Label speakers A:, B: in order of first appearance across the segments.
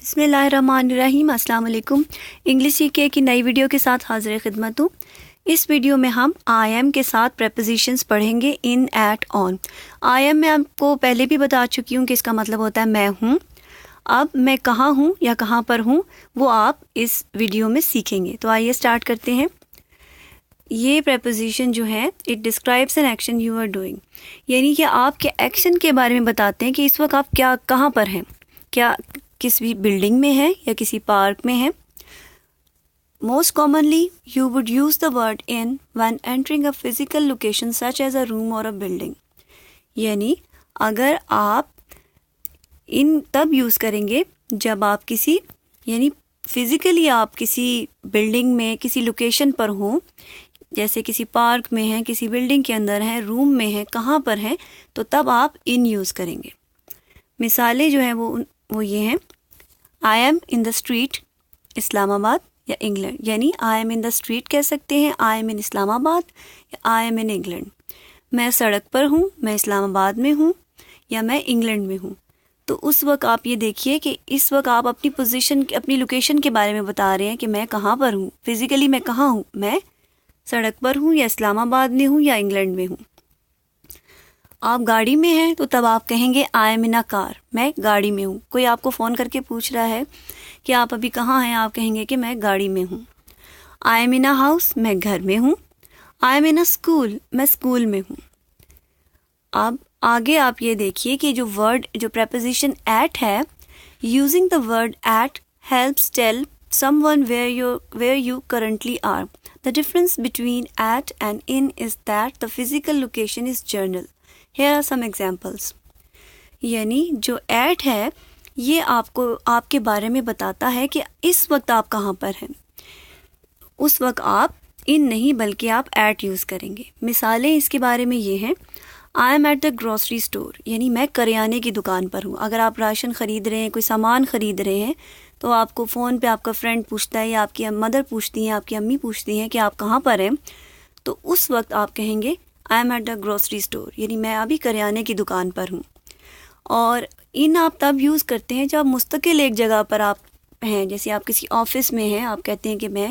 A: بسم اللہ الرحمن الرحیم۔ السلام علیکم۔ انگلش سیکھے کی نئی ویڈیو کے ساتھ حاضر خدمت ہوں۔ اس ویڈیو میں ہم آئی ایم کے ساتھ پریپوزیشنز پڑھیں گے، ان، ایٹ، آن۔ آئی ایم میں آپ کو پہلے بھی بتا چکی ہوں کہ اس کا مطلب ہوتا ہے میں ہوں۔ اب میں کہاں ہوں یا کہاں پر ہوں وہ آپ اس ویڈیو میں سیکھیں گے۔ تو آئیے سٹارٹ کرتے ہیں۔ یہ پریپوزیشن جو ہے it describes an action you are doing, یعنی کہ آپ کے ایکشن کے بارے میں بتاتے ہیں کہ اس وقت آپ کہاں پر ہیں، کیا کسی بلڈنگ میں ہے یا کسی پارک میں ہے۔ Most commonly you would use the word in when entering a physical location such as a room or a building, یعنی اگر آپ ان تب یوز کریں گے جب آپ کسی یعنی فزیکلی آپ کسی بلڈنگ میں کسی لوکیشن پر ہوں، جیسے کسی پارک میں ہیں، کسی بلڈنگ کے اندر ہیں، روم میں ہیں، کہاں پر ہیں، تو تب آپ ان یوز کریں گے۔ مثالیں جو ہیں وہ یہ ہیں، I am in the street اسلام آباد یا انگلینڈ، یعنی آئی ایم ان دا اسٹریٹ کہہ سکتے ہیں، آئی ایم ان اسلام آباد یا آئی ایم ان انگلینڈ۔ میں سڑک پر ہوں، میں اسلام آباد میں ہوں یا میں انگلینڈ میں ہوں۔ تو اس وقت آپ یہ دیکھیے کہ اس وقت آپ اپنی پوزیشن، اپنی لوکیشن کے بارے میں بتا رہے ہیں کہ میں کہاں پر ہوں، فزیکلی میں کہاں ہوں، میں سڑک پر ہوں یا اسلام آباد میں ہوں یا انگلینڈ میں ہوں۔ آپ گاڑی میں ہیں تو تب آپ کہیں گے آئی ایم ان اے کار، میں گاڑی میں ہوں۔ کوئی آپ کو فون کر کے پوچھ رہا ہے کہ آپ ابھی کہاں ہیں، آپ کہیں گے کہ میں گاڑی میں ہوں۔ I am in a house, میں گھر میں ہوں۔ I am in a school, میں اسکول میں ہوں۔ اب آگے آپ یہ دیکھیے کہ جو پریپوزیشن ایٹ ہے، using the word at helps tell someone where you currently are. The difference between at and in is that the physical location is general. Here are some examples. یعنی جو at ہے یہ آپ کے بارے میں بتاتا ہے کہ اس وقت آپ کہاں پر ہیں۔ اس وقت آپ ان نہیں بلکہ آپ ایٹ یوز کریں گے۔ مثالیں اس کے بارے میں یہ ہیں، I am at the grocery store, یعنی میں کریانے کی دکان پر ہوں۔ اگر آپ راشن خرید رہے ہیں، کوئی سامان خرید رہے ہیں، تو آپ کو فون پہ آپ کا فرینڈ پوچھتا ہے یا آپ کی مدر پوچھتی ہیں، آپ کی امی پوچھتی ہیں کہ آپ کہاں پر ہیں، تو اس وقت آپ کہیں گے I am at the grocery store, یعنی میں ابھی کریانے کی دکان پر ہوں۔ اور ان آپ تب یوز کرتے ہیں جب مستقل ایک جگہ پر آپ ہیں، جیسے آپ کسی آفس میں ہیں، آپ کہتے ہیں کہ میں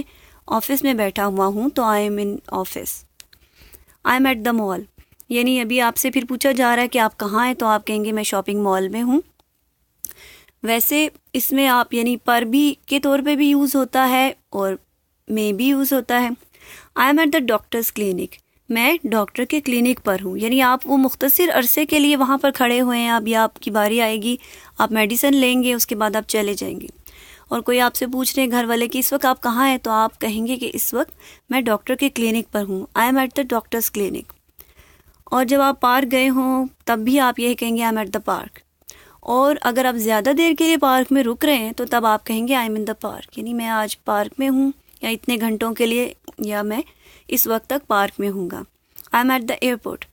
A: آفس میں بیٹھا ہوا ہوں، تو I am in office. I am at the mall, یعنی ابھی آپ سے پھر پوچھا جا رہا ہے کہ آپ کہاں ہیں، تو آپ کہیں گے میں شاپنگ مال میں ہوں۔ ویسے اس میں آپ یعنی پر بھی کے طور پہ بھی یوز ہوتا ہے اور میں بھی یوز ہوتا ہے۔ I am at the doctor's clinic, میں ڈاکٹر کے کلینک پر ہوں، یعنی آپ وہ مختصر عرصے کے لیے وہاں پر کھڑے ہوئے ہیں، اب آپ کی باری آئے گی، آپ میڈیسن لیں گے، اس کے بعد آپ چلے جائیں گے۔ اور کوئی آپ سے پوچھ رہے ہیں گھر والے کہ اس وقت آپ کہاں ہیں، تو آپ کہیں گے کہ اس وقت میں ڈاکٹر کے کلینک پر ہوں، I am at the doctor's clinic. اور جب آپ پارک گئے ہوں تب بھی آپ یہی کہیں گے I am at the park. اور اگر آپ زیادہ دیر کے لیے پارک میں رک رہے ہیں تو تب آپ کہیں گے I am in the park, یعنی میں آج پارک میں ہوں یا اتنے گھنٹوں کے لیے، یا میں اس وقت تک پارک میں ہوں گا۔ I am at the airport.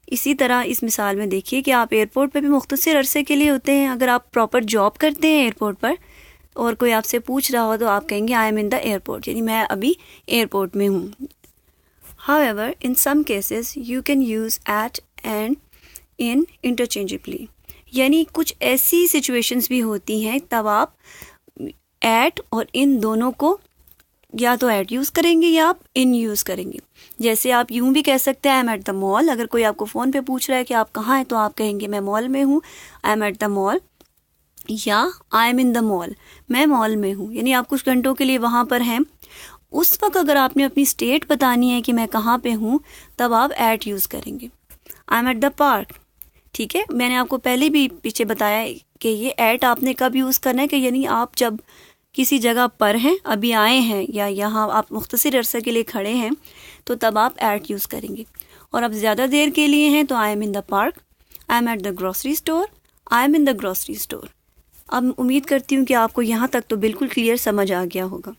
A: اسی طرح اس مثال میں دیکھیے کہ آپ ایئرپورٹ پہ بھی مختصر عرصے کے لیے ہوتے ہیں۔ اگر آپ پراپر جاب کرتے ہیں ایئرپورٹ پر اور کوئی آپ سے پوچھ رہا ہو تو آپ کہیں گے I am in the airport, یعنی میں ابھی ایئرپورٹ میں ہوں۔ However, in some cases, you can use at and in interchangeably. یعنی کچھ ایسی سچویشنز بھی ہوتی ہیں تب آپ ایٹ اور ان دونوں کو یا تو ایٹ یوز کریں گے یا آپ ان یوز کریں گے۔ جیسے آپ یوں بھی کہہ سکتے ہیں آئی ایم ایٹ دا مال، اگر کوئی آپ کو فون پہ پوچھ رہا ہے کہ آپ کہاں ہیں تو آپ کہیں گے میں مال میں ہوں، آئی ایم ایٹ دا مال، یا آئی ایم ان دا مال، میں مال میں ہوں، یعنی آپ کچھ گھنٹوں کے لیے وہاں پر ہیں۔ اس وقت اگر آپ نے اپنی اسٹیٹ بتانی ہے کہ میں کہاں پہ ہوں، تب آپ ایٹ یوز کریں گے۔ I am at the park, ٹھیک ہے، میں نے آپ کو پہلے بھی پیچھے بتایا کہ یہ ایٹ آپ نے کب یوز کرنا ہے، کہ یعنی آپ جب کسی جگہ پر ہیں، ابھی آئے ہیں یا یہاں آپ مختصر عرصے کے لیے کھڑے ہیں، تو تب آپ ایٹ یوز کریں گے۔ اور اب زیادہ دیر کے لیے ہیں تو I am in the park, I am at the grocery store, I am in the grocery store. اب امید کرتی ہوں کہ آپ کو یہاں تک تو بالکل کلیئر سمجھ آ گیا ہوگا۔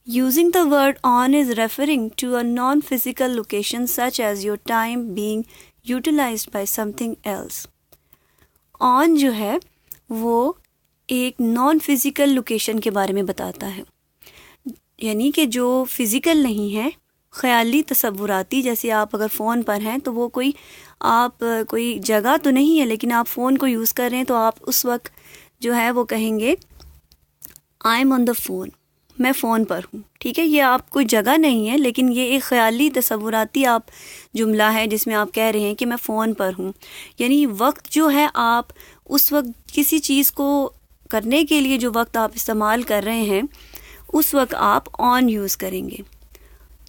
A: Using the word on is referring to a non-physical location such as your time being utilized by something else. On جو ہے وہ ایک نان فزیکل لوکیشن کے بارے میں بتاتا ہے، یعنی کہ جو فزیکل نہیں ہے، خیالی تصوراتی، جیسے آپ اگر فون پر ہیں تو وہ کوئی جگہ تو نہیں ہے لیکن آپ فون کو یوز کر رہے ہیں، تو آپ اس وقت جو ہے وہ کہیں گے I M on the phone, میں فون پر ہوں. ٹھیک ہے، یہ آپ کوئی جگہ نہیں ہے، لیکن یہ ایک خیالی تصوراتی آپ جملہ ہے جس میں آپ کہہ رہے ہیں کہ میں فون پر ہوں. یعنی وقت جو ہے، آپ اس وقت کسی چیز کو کرنے کے لیے جو وقت آپ استعمال کر رہے ہیں اس وقت آپ آن یوز کریں گے.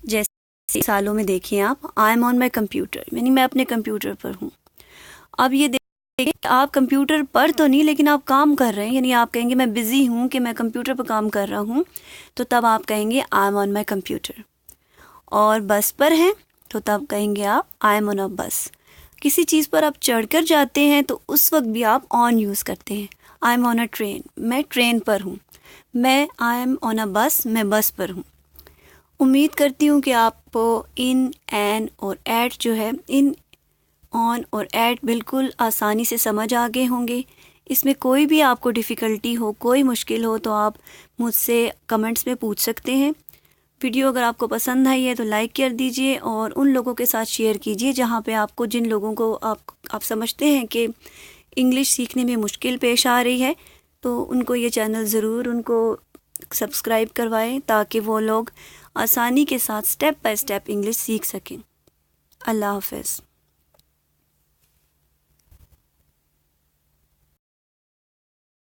A: جیسے سالوں میں دیکھیں آپ، I am on my computer, یعنی میں اپنے کمپیوٹر پر ہوں. اب یہ دیکھیں آپ کمپیوٹر پر تو نہیں، لیکن آپ کام کر رہے ہیں. یعنی آپ کہیں گے میں بزی ہوں کہ میں کمپیوٹر پر کام کر رہا ہوں، تو تب آپ کہیں گے I M on my computer. اور بس پر ہیں تو تب کہیں گے آپ آئی ایم آن اے بس. کسی چیز پر آپ چڑھ کر جاتے ہیں تو اس وقت بھی آپ آن یوز کرتے ہیں. I M on a train, میں ٹرین پر ہوں. میں آئی ایم آن اے بس، میں بس پر ہوں. امید کرتی ہوں کہ آپ کو ان، این اور ایٹ جو ہے، ان، آن اور ایٹ بالکل آسانی سے سمجھ آ گئے ہوں گے. اس میں کوئی بھی آپ کو ڈیفیکلٹی ہو، کوئی مشکل ہو تو آپ مجھ سے کمنٹس میں پوچھ سکتے ہیں. ویڈیو اگر آپ کو پسند آئی ہے تو لائک کر دیجئے اور ان لوگوں کے ساتھ شیئر کیجئے جہاں پہ آپ کو، جن لوگوں کو آپ سمجھتے ہیں کہ انگلش سیکھنے میں مشکل پیش آ رہی ہے، تو ان کو یہ چینل ضرور ان کو سبسکرائب کروائیں تاکہ وہ لوگ آسانی کے ساتھ سٹیپ بائی سٹیپ انگلش سیکھ سکیں. اللہ حافظ.